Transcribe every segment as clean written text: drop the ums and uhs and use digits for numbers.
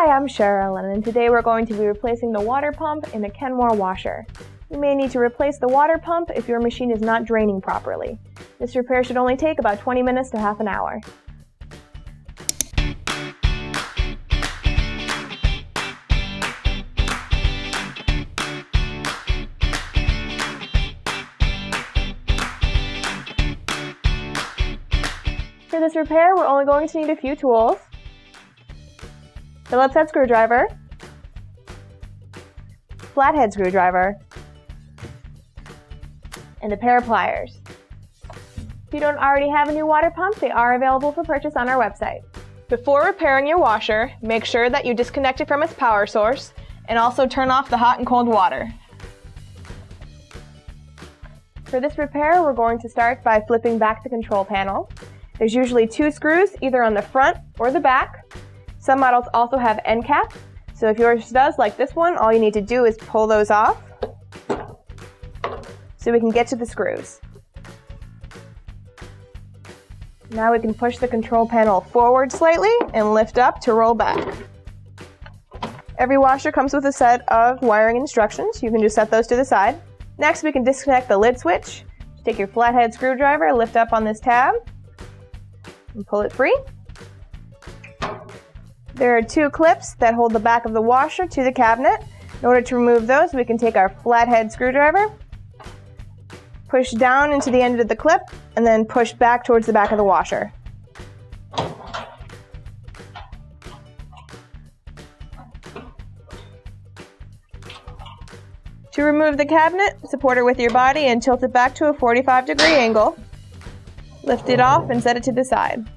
Hi, I'm Cherylin, and today we're going to be replacing the water pump in the Kenmore washer. You may need to replace the water pump if your machine is not draining properly. This repair should only take about 20 minutes to half an hour. For this repair, we're only going to need a few tools: Phillips head screwdriver, flathead screwdriver, and a pair of pliers. If you don't already have a new water pump, they are available for purchase on our website. Before repairing your washer, make sure that you disconnect it from its power source and also turn off the hot and cold water. For this repair, we're going to start by flipping back the control panel. There's usually 2 screws, either on the front or the back. Some models also have end caps, so if yours does, like this one, all you need to do is pull those off so we can get to the screws. Now we can push the control panel forward slightly and lift up to roll back. Every washer comes with a set of wiring instructions. You can just set those to the side. Next, we can disconnect the lid switch. Take your flathead screwdriver, lift up on this tab, and pull it free. There are 2 clips that hold the back of the washer to the cabinet. In order to remove those, we can take our flathead screwdriver, push down into the end of the clip, and then push back towards the back of the washer. To remove the cabinet, support it with your body and tilt it back to a 45-degree angle. Lift it off and set it to the side.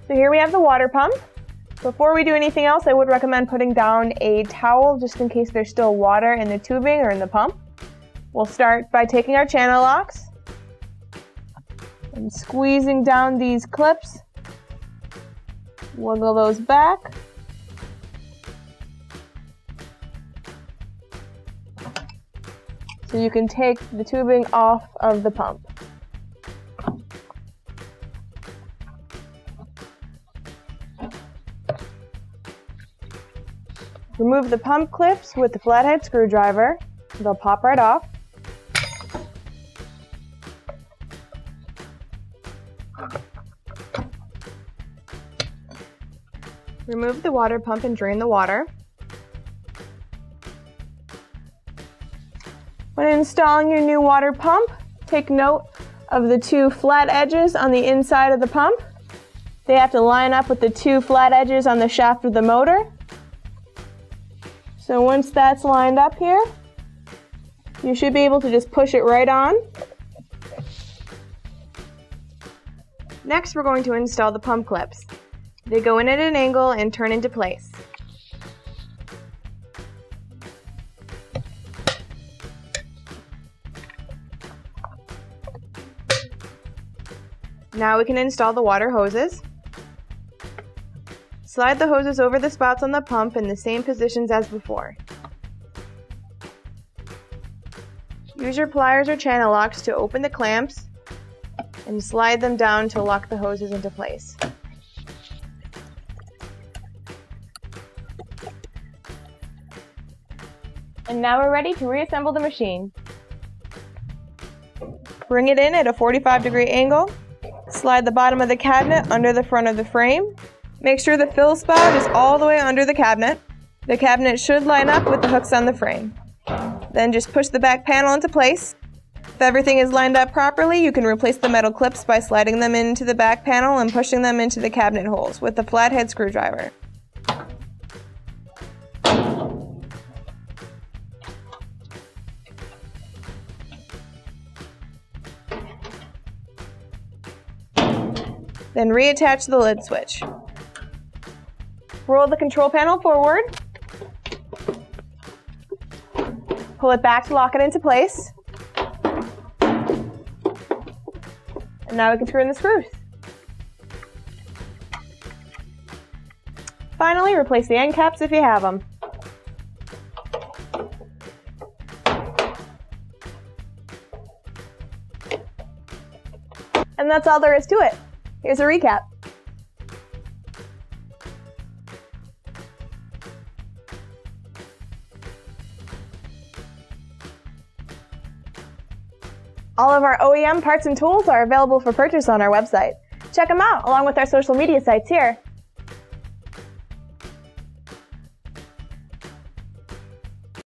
So here we have the water pump. Before we do anything else, I would recommend putting down a towel just in case there's still water in the tubing or in the pump. We'll start by taking our channel locks and squeezing down these clips. Wiggle those back. So you can take the tubing off of the pump. Remove the pump clips with the flathead screwdriver. They'll pop right off. Remove the water pump and drain the water. When installing your new water pump, take note of the 2 flat edges on the inside of the pump. They have to line up with the 2 flat edges on the shaft of the motor. So once that's lined up here, you should be able to just push it right on. Next, we're going to install the pump clips. They go in at an angle and turn into place. Now we can install the water hoses. Slide the hoses over the spouts on the pump in the same positions as before. Use your pliers or channel locks to open the clamps and slide them down to lock the hoses into place. And now we're ready to reassemble the machine. Bring it in at a 45-degree angle. Slide the bottom of the cabinet under the front of the frame. Make sure the fill spout is all the way under the cabinet. The cabinet should line up with the hooks on the frame. Then just push the back panel into place. If everything is lined up properly, you can replace the metal clips by sliding them into the back panel and pushing them into the cabinet holes with the flathead screwdriver. Then reattach the lid switch. Roll the control panel forward. Pull it back to lock it into place. And now we can screw in the screws. Finally, replace the end caps if you have them. And that's all there is to it. Here's a recap. All of our OEM parts and tools are available for purchase on our website. Check them out along with our social media sites here.